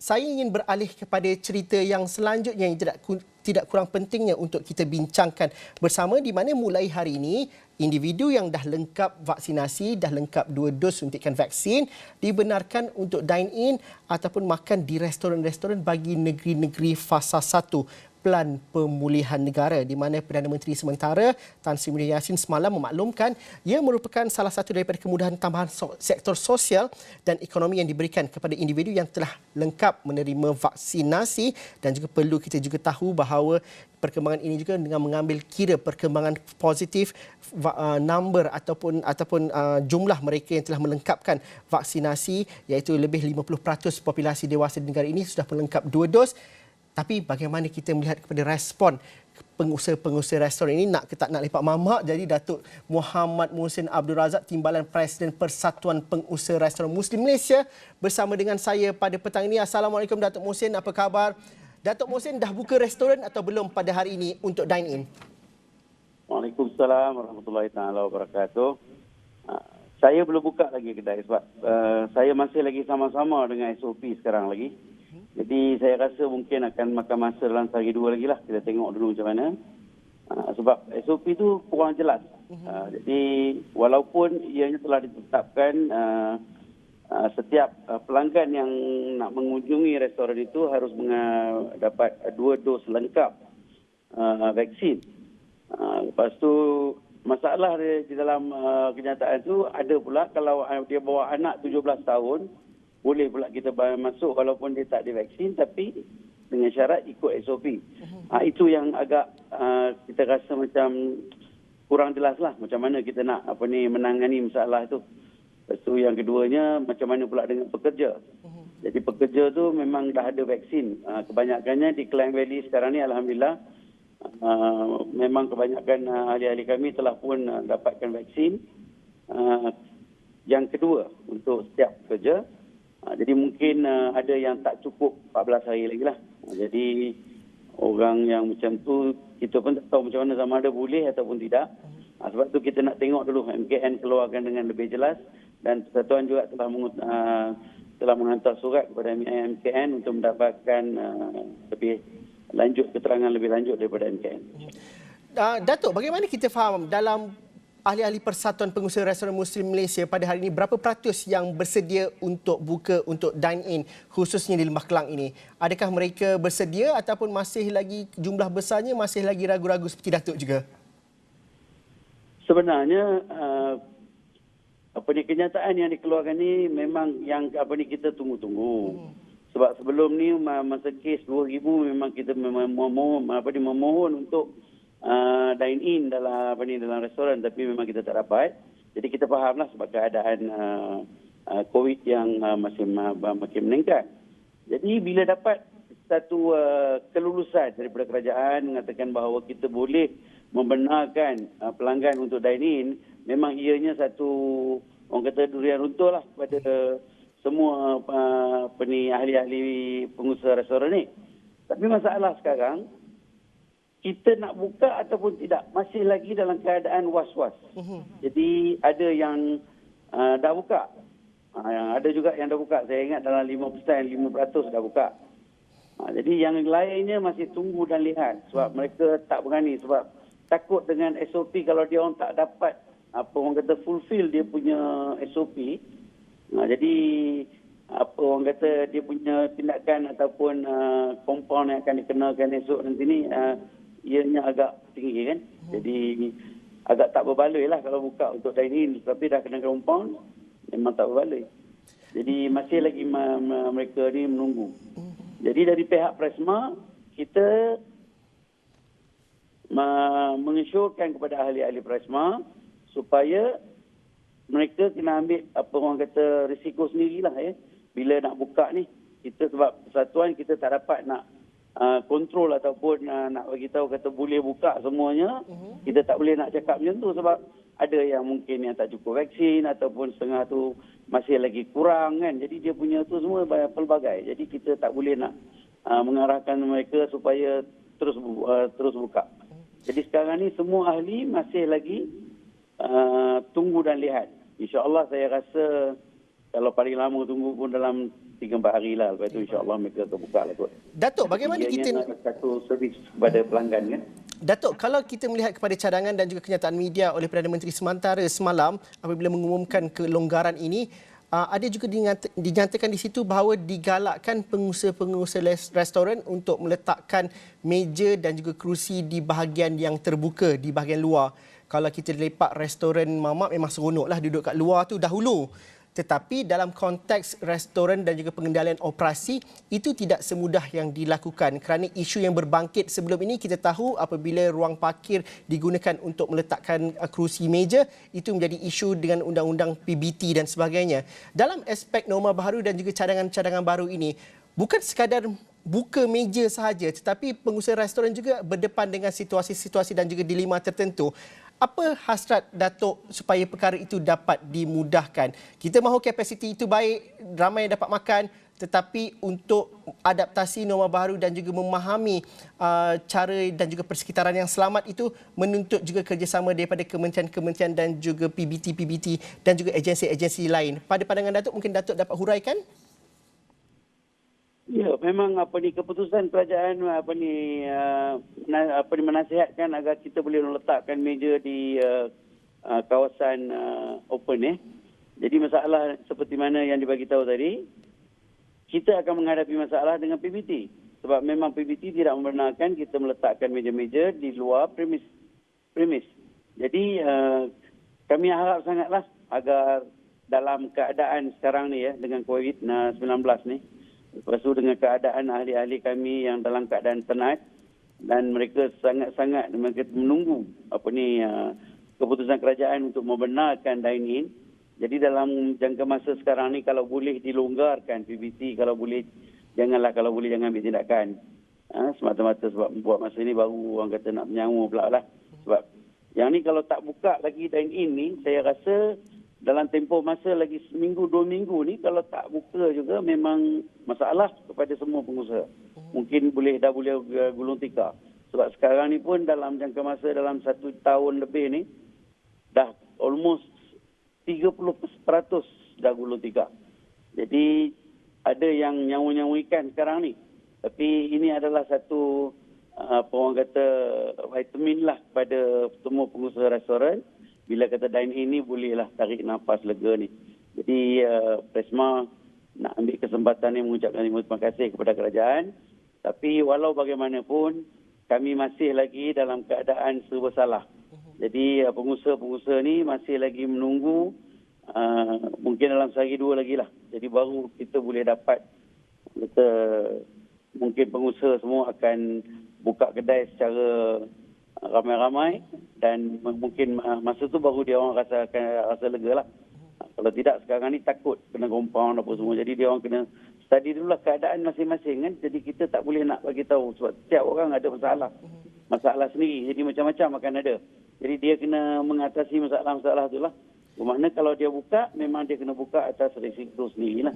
Saya ingin beralih kepada cerita yang selanjutnya yang tidak kurang pentingnya untuk kita bincangkan bersama, di mana mulai hari ini individu yang dah lengkap vaksinasi, dah lengkap 2 dos suntikan vaksin dibenarkan untuk dine in ataupun makan di restoran-restoran bagi negeri-negeri fasa 1 Pelan Pemulihan Negara, di mana Perdana Menteri sementara Tan Sri Muhyiddin Yassin semalam memaklumkan ia merupakan salah satu daripada kemudahan tambahan sektor sosial dan ekonomi yang diberikan kepada individu yang telah lengkap menerima vaksinasi. Dan juga perlu kita juga tahu bahawa perkembangan ini juga dengan mengambil kira perkembangan positif number ataupun jumlah mereka yang telah melengkapkan vaksinasi, iaitu lebih 50% populasi dewasa di negara ini sudah melengkap 2 dos. Tapi bagaimana kita melihat kepada respon pengusaha-pengusaha restoran ini, nak ke tak nak lepak mamak. Jadi Datuk Muhammad Muhsin Abdul Razak, Timbalan Presiden Persatuan Pengusaha Restoran Muslim Malaysia, bersama dengan saya pada petang ini. Assalamualaikum Datuk Muhsin, apa khabar? Datuk Muhsin dah buka restoran atau belum pada hari ini untuk dine in? Waalaikumsalam warahmatullahi taala wabarakatuh. Saya belum buka lagi kedai sebab saya masih lagi sama-sama dengan SOP sekarang lagi. Jadi saya rasa mungkin akan makan masa dalam sehari 2 lagi lah. Kita tengok dulu macam mana. Sebab SOP tu kurang jelas. Jadi walaupun ianya telah ditetapkan setiap pelanggan yang nak mengunjungi restoran itu harus dapat 2 dos lengkap vaksin. Lepas tu masalah di dalam kenyataan tu ada pula kalau dia bawa anak 17 tahun, boleh pula kita masuk walaupun dia tak divaksin, tapi dengan syarat ikut SOP. Itu yang agak kita rasa macam kurang jelas lah macam mana kita nak menangani masalah itu. Lepas tu yang keduanya, macam mana pula dengan pekerja. Jadi pekerja tu memang dah ada vaksin. Kebanyakannya di Klang Valley sekarang ni alhamdulillah, memang kebanyakan ahli-ahli kami telah pun dapatkan vaksin. Yang kedua untuk setiap pekerja. Jadi mungkin ada yang tak cukup 14 hari lagi lah. Jadi orang yang macam tu kita pun tak tahu macam mana, sama ada boleh ataupun tidak. Sebab tu kita nak tengok dulu MKN keluarkan dengan lebih jelas, dan Persatuan juga telah menghantar surat kepada MKN untuk mendapatkan lebih lanjut, keterangan lebih lanjut daripada MKN. Datuk, bagaimana kita faham dalam ahli-ahli Persatuan Pengusaha Restoran Muslim Malaysia pada hari ini, berapa peratus yang bersedia untuk buka untuk dine-in khususnya di Lembah Kelang ini? Adakah mereka bersedia ataupun masih lagi jumlah besarnya masih lagi ragu-ragu seperti Datuk juga? Sebenarnya kenyataan yang dikeluarkan ni memang yang kita tunggu-tunggu. Sebab sebelum ni masa kes 2000 memang kita memohon untuk dine-in dalam restoran, tapi memang kita tak dapat. Jadi kita fahamlah sebab keadaan COVID yang makin meningkat. Jadi bila dapat satu kelulusan daripada kerajaan mengatakan bahawa kita boleh membenarkan pelanggan untuk dine-in, memang ianya satu, orang kata, durian runtuh lah kepada semua ahli-ahli pengusaha restoran ni. Tapi masalah sekarang, kita nak buka ataupun tidak, masih lagi dalam keadaan was-was. Jadi ada yang dah buka. Ada juga yang dah buka. Saya ingat dalam 5% dah buka. Jadi yang lainnya masih tunggu dan lihat. Sebab mereka tak berani. Sebab takut dengan SOP, kalau dia orang tak dapat orang kata fulfill dia punya SOP. Jadi orang kata dia punya tindakan ataupun compound yang akan dikenakan esok nanti ni, ianya agak tinggi kan. Jadi agak tak berbaloi lah kalau buka untuk dine-in, tapi dah kena compound, memang tak berbaloi. Jadi masih lagi mereka ni menunggu. Jadi dari pihak Presma, kita mengesyorkan kepada ahli-ahli Presma supaya mereka kena ambil orang kata risiko sendirilah bila nak buka ni. Kita sebab persatuan kita tak dapat nak kontrol ataupun nak bagi tahu kata boleh buka semuanya. Kita tak boleh nak cakap macam tu sebab ada yang mungkin yang tak cukup vaksin ataupun setengah tu masih lagi kurang kan. Jadi dia punya tu semua pelbagai. Jadi kita tak boleh nak mengarahkan mereka supaya terus buka. Jadi sekarang ni semua ahli masih lagi tunggu dan lihat. InsyaAllah saya rasa kalau paling lama tunggu pun dalam 3-4 hari lah. Lepas tu insya-Allah mereka akan buka lah kot. Datuk, bagaimana kita satu servis kepada pelanggan kan? Datuk, kalau kita melihat kepada cadangan dan juga kenyataan media oleh Perdana Menteri sementara semalam apabila mengumumkan kelonggaran ini, ada juga dinyatakan di situ bahawa digalakkan pengusaha-pengusaha restoran untuk meletakkan meja dan juga kerusi di bahagian yang terbuka, di bahagian luar. Kalau kita lepak restoran mamak memang seronoklah duduk kat luar tu dahulu. Tetapi dalam konteks restoran dan juga pengendalian operasi, itu tidak semudah yang dilakukan kerana isu yang berbangkit sebelum ini kita tahu apabila ruang parkir digunakan untuk meletakkan kerusi meja, itu menjadi isu dengan undang-undang PBT dan sebagainya. Dalam aspek norma baru dan juga cadangan-cadangan baru ini, bukan sekadar buka meja sahaja tetapi pengusaha restoran juga berdepan dengan situasi-situasi dan juga dilema tertentu. Apa hasrat Datuk supaya perkara itu dapat dimudahkan? Kita mahu kapasiti itu baik, ramai yang dapat makan, tetapi untuk adaptasi norma baru dan juga memahami cara dan juga persekitaran yang selamat itu menuntut juga kerjasama daripada kementerian-kementerian dan juga PBT dan juga agensi-agensi lain. Pada pandangan Datuk, mungkin Datuk dapat huraikan? Ya, memang keputusan kerajaan menasihatkan agar kita boleh meletakkan meja di kawasan open. Jadi masalah seperti mana yang dibagi tahu tadi, kita akan menghadapi masalah dengan PBT. Sebab memang PBT tidak membenarkan kita meletakkan meja-meja di luar premis. Jadi kami harap sangatlah agar dalam keadaan sekarang ni dengan COVID-19 ni, lepas tu dengan keadaan ahli-ahli kami yang dalam keadaan penat dan mereka sangat-sangat menunggu keputusan kerajaan untuk membenarkan dine-in. Jadi dalam jangka masa sekarang ni kalau boleh dilonggarkan PBT, kalau boleh jangan ambil tindakan. Semata-mata sebab buat masa ni baru orang kata nak menyangu pula lah. Sebab yang ni kalau tak buka lagi dine-in ni, saya rasa dalam tempoh masa lagi seminggu, 2 minggu ni, kalau tak buka juga memang masalah kepada semua pengusaha. Mungkin dah boleh gulung tikar. Sebab sekarang ni pun dalam jangka masa dalam 1 tahun lebih ni, dah almost 30% dah gulung tikar. Jadi ada yang nyawa-nyawa ikan sekarang ni. Tapi ini adalah satu orang kata vitamin lah pada semua pengusaha restoran. Bila kata dine-in ni bolehlah tarik nafas lega ni. Jadi Presma nak ambil kesempatan ni mengucapkan terima kasih kepada kerajaan. Tapi walau bagaimanapun kami masih lagi dalam keadaan serba salah. Jadi pengusaha-pengusaha ni masih lagi menunggu mungkin dalam sehari 2 lagi lah. Jadi baru kita boleh dapat mungkin pengusaha semua akan buka kedai secara ramai-ramai dan mungkin masa tu baru dia orang rasa lega lah. Kalau tidak sekarang ni takut kena compound apa semua. Jadi dia orang kena study dululah keadaan masing-masing kan. Jadi kita tak boleh nak bagi tahu sebab setiap orang ada masalah sendiri. Jadi macam-macam akan ada. Jadi dia kena mengatasi masalah-masalah tu lah. Bermakna kalau dia buka memang dia kena buka atas risiko sendirilah.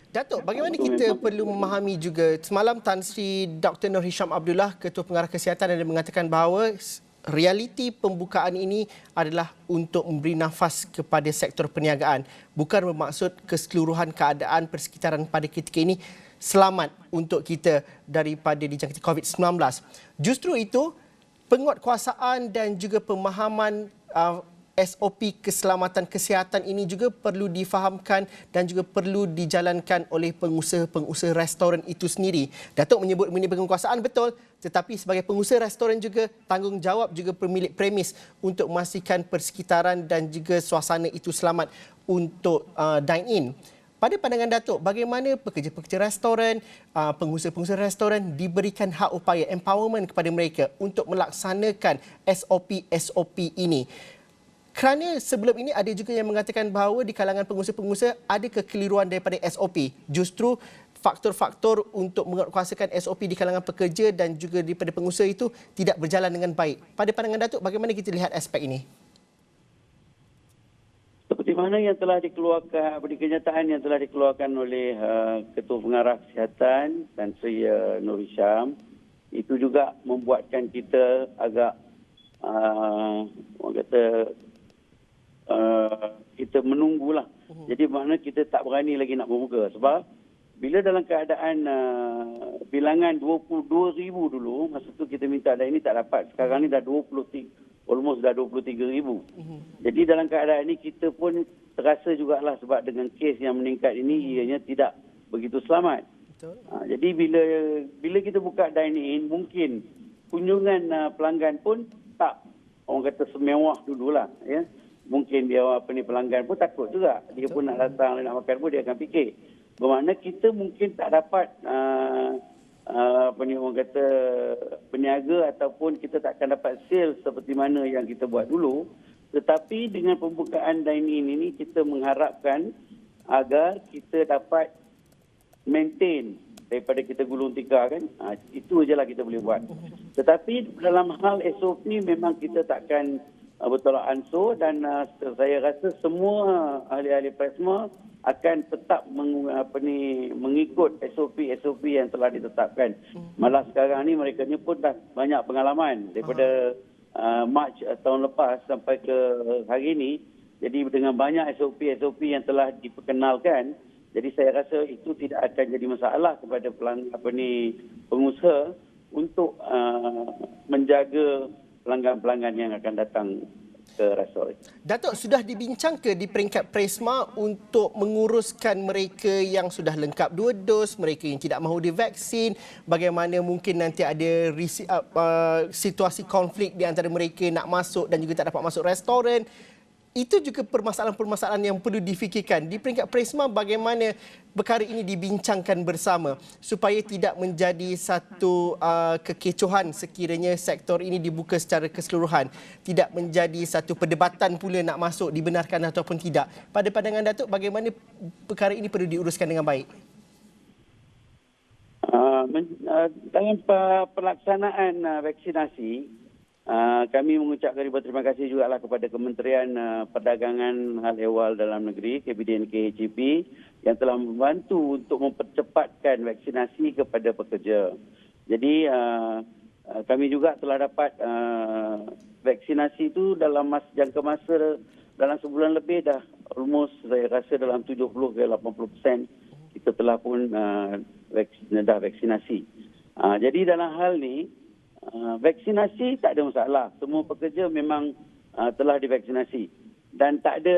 Datuk, bagaimana kita perlu memahami juga, semalam Tan Sri Dr. Nur Hisham Abdullah, Ketua Pengarah Kesihatan, ada mengatakan bahawa realiti pembukaan ini adalah untuk memberi nafas kepada sektor perniagaan. Bukan bermaksud keseluruhan keadaan persekitaran pada ketika ini selamat untuk kita daripada dijangkiti COVID-19. Justru itu, penguatkuasaan dan juga pemahaman SOP keselamatan kesihatan ini juga perlu difahamkan dan juga perlu dijalankan oleh pengusaha-pengusaha restoran itu sendiri. Datuk menyebut mengenai penguatkuasaan betul, tetapi sebagai pengusaha restoran juga tanggungjawab juga pemilik premis untuk memastikan persekitaran dan juga suasana itu selamat untuk dine-in. Pada pandangan Datuk, bagaimana pekerja-pekerja restoran, pengusaha-pengusaha restoran diberikan hak upaya empowerment kepada mereka untuk melaksanakan SOP-SOP ini? Kerana sebelum ini ada juga yang mengatakan bahawa di kalangan pengusaha-pengusaha ada kekeliruan daripada SOP. Justru faktor-faktor untuk menguatkuasakan SOP di kalangan pekerja dan juga daripada pengusaha itu tidak berjalan dengan baik. Pada pandangan Datuk, bagaimana kita lihat aspek ini? Seperti mana yang telah dikeluarkan, kenyataan yang telah dikeluarkan oleh Ketua Pengarah Kesihatan Tan Sri Nur Hisham, itu juga membuatkan kita agak orang kata kita menunggulah. Jadi makna kita tak berani lagi nak membuka sebab bila dalam keadaan bilangan 22,000 dulu, masa tu kita minta dan ini tak dapat. Sekarang ni dah 23,000. Jadi dalam keadaan ini kita pun terasa jugalah sebab dengan kes yang meningkat ini ianya tidak begitu selamat. Betul. Jadi bila kita buka dine-in, mungkin kunjungan pelanggan pun tak orang kata semewah dululah, ya. Mungkin dia pelanggan pun takut juga. Dia pun nak datang nak makan pun dia akan fikir. Bermakna kita mungkin tak dapat orang kata peniaga ataupun kita tak akan dapat sales seperti mana yang kita buat dulu. Tetapi dengan pembukaan dine-in ini kita mengharapkan agar kita dapat maintain daripada kita gulung tikar kan. Itu je lah kita boleh buat. Tetapi dalam hal SOP memang kita takkan bertolak ansur dan saya rasa semua ahli-ahli Presma akan tetap mengikut SOP yang telah ditetapkan. Malah sekarang ni mereka ni pun dah banyak pengalaman daripada Mac tahun lepas sampai ke hari ini. Jadi dengan banyak SOP yang telah diperkenalkan, jadi saya rasa itu tidak akan jadi masalah kepada pengusaha untuk menjaga pelanggan-pelanggan yang akan datang ke restoran. Datuk, sudah dibincang ke di peringkat Presma untuk menguruskan mereka yang sudah lengkap 2 dos, mereka yang tidak mahu divaksin, bagaimana mungkin nanti ada situasi konflik di antara mereka nak masuk dan juga tak dapat masuk restoran? Itu juga permasalahan-permasalahan yang perlu difikirkan. Di peringkat Presma, bagaimana perkara ini dibincangkan bersama supaya tidak menjadi satu kekecohan sekiranya sektor ini dibuka secara keseluruhan. Tidak menjadi satu perdebatan pula nak masuk, dibenarkan ataupun tidak. Pada pandangan Datuk, bagaimana perkara ini perlu diuruskan dengan baik? Dalam pelaksanaan vaksinasi, kami mengucapkan ribuan terima kasih juga lah kepada Kementerian Perdagangan Hal Ehwal Dalam Negeri, KPDN KHCP, yang telah membantu untuk mempercepatkan vaksinasi kepada pekerja. Jadi kami juga telah dapat vaksinasi itu dalam jangka masa dalam sebulan lebih dah almost saya rasa dalam 70 ke 80% kita telah pun dah vaksinasi. Jadi dalam hal ni vaksinasi tak ada masalah. Semua pekerja memang telah divaksinasi. Dan tak ada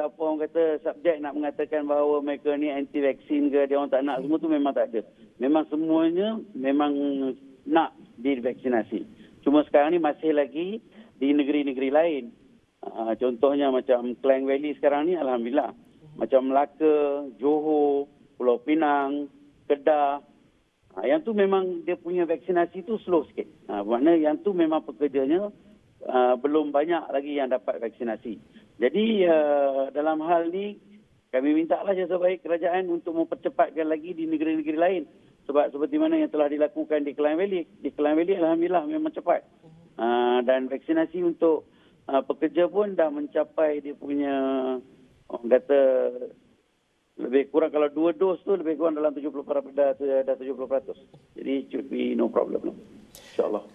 apa orang kata subjek nak mengatakan bahawa mereka ni anti vaksin ke, dia orang tak nak, semua tu memang tak ada. Memang semuanya memang nak divaksinasi. Cuma sekarang ni masih lagi di negeri-negeri lain. Contohnya macam Klang Valley sekarang ni alhamdulillah. Macam Melaka, Johor, Pulau Pinang, Kedah. Yang tu memang dia punya vaksinasi tu slow sikit. Maknanya yang tu memang pekerjanya belum banyak lagi yang dapat vaksinasi. Jadi dalam hal ni kami mintalah jasa baik kerajaan untuk mempercepatkan lagi di negeri-negeri lain. Sebab seperti mana yang telah dilakukan di Klang Valley. Di Klang Valley alhamdulillah memang cepat. Dan vaksinasi untuk pekerja pun dah mencapai dia punya orang kata lebih kurang kalau 2 dos tu lebih kurang dalam 70%. Jadi should be no problem. InsyaAllah.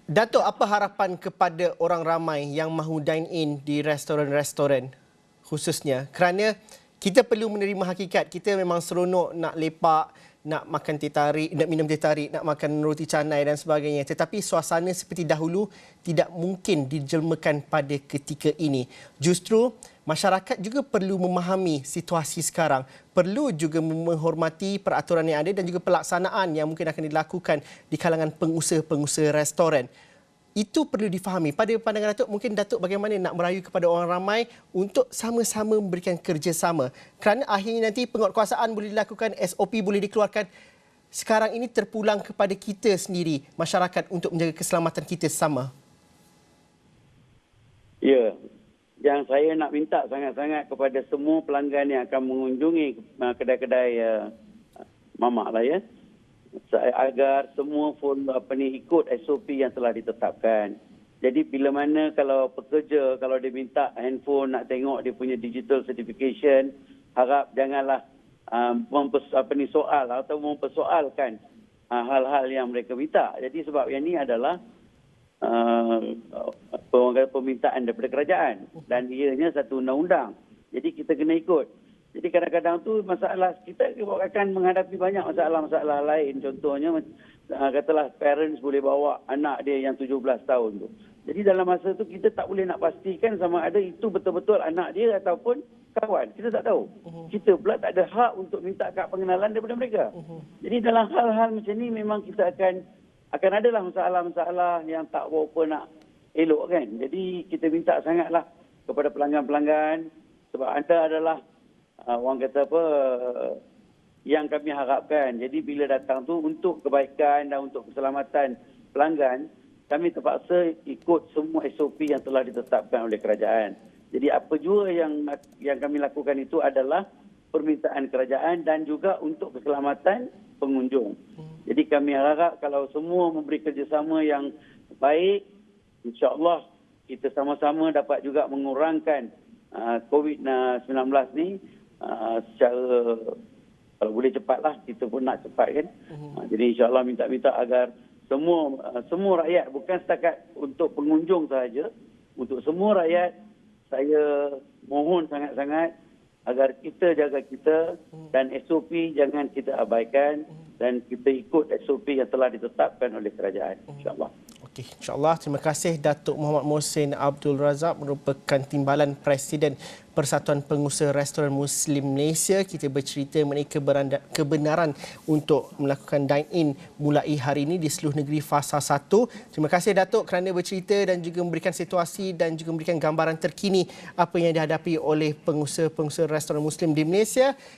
Datuk, apa harapan kepada orang ramai yang mahu dine in di restoran-restoran khususnya? Kerana kita perlu menerima hakikat. Kita memang seronok nak lepak, nak makan teh tarik, nak minum teh tarik, nak makan roti canai dan sebagainya. Tetapi suasana seperti dahulu tidak mungkin dijelmakan pada ketika ini. Justru masyarakat juga perlu memahami situasi sekarang. Perlu juga menghormati peraturan yang ada dan juga pelaksanaan yang mungkin akan dilakukan di kalangan pengusaha-pengusaha restoran. Itu perlu difahami. Pada pandangan Datuk, mungkin Datuk bagaimana nak merayu kepada orang ramai untuk sama-sama memberikan kerjasama. Kerana akhirnya nanti penguatkuasaan boleh dilakukan, SOP boleh dikeluarkan. Sekarang ini terpulang kepada kita sendiri, masyarakat, untuk menjaga keselamatan kita sama. Ya. Yang saya nak minta sangat-sangat kepada semua pelanggan yang akan mengunjungi kedai-kedai mamak lah ya, agar semua ikut SOP yang telah ditetapkan. Jadi bila mana kalau pekerja, kalau dia minta handphone nak tengok dia punya digital certification, harap janganlah soal atau mempersoalkan hal-hal yang mereka minta. Jadi sebab yang ini adalah permintaan daripada kerajaan dan ianya satu undang-undang. Jadi kita kena ikut. Jadi kadang-kadang tu masalah kita akan menghadapi banyak masalah-masalah lain. Contohnya katalah parents boleh bawa anak dia yang 17 tahun tu. Jadi dalam masa tu kita tak boleh nak pastikan sama ada itu betul-betul anak dia ataupun kawan. Kita tak tahu. Kita pula tak ada hak untuk minta kad pengenalan daripada mereka. Jadi dalam hal-hal macam ni memang kita akan adalah masalah-masalah yang tak berapa nak elok kan. Jadi kita minta sangatlah kepada pelanggan-pelanggan sebab anda adalah orang kata apa yang kami harapkan. Jadi bila datang tu untuk kebaikan dan untuk keselamatan pelanggan, kami terpaksa ikut semua SOP yang telah ditetapkan oleh kerajaan. Jadi apa jua yang kami lakukan itu adalah permintaan kerajaan dan juga untuk keselamatan pengunjung. Jadi kami harap kalau semua memberi kerjasama yang baik, insya-Allah kita sama-sama dapat juga mengurangkan COVID-19 ni secara kalau boleh cepatlah, kita pun nak cepat kan. Jadi insya-Allah minta agar semua rakyat, bukan setakat untuk pengunjung sahaja, untuk semua rakyat, saya mohon sangat-sangat agar kita jaga kita dan SOP jangan kita abaikan dan kita ikut SOP yang telah ditetapkan oleh kerajaan, insya-Allah. Okey, insya-Allah. Terima kasih Datuk Muhammad Mohsin Abdul Razak, merupakan Timbalan Presiden Persatuan Pengusaha Restoran Muslim Malaysia. Kita bercerita mengenai kebenaran untuk melakukan dine-in mulai hari ini di seluruh negeri fasa 1. Terima kasih Datuk kerana bercerita dan juga memberikan situasi dan juga memberikan gambaran terkini apa yang dihadapi oleh pengusaha-pengusaha restoran Muslim di Malaysia.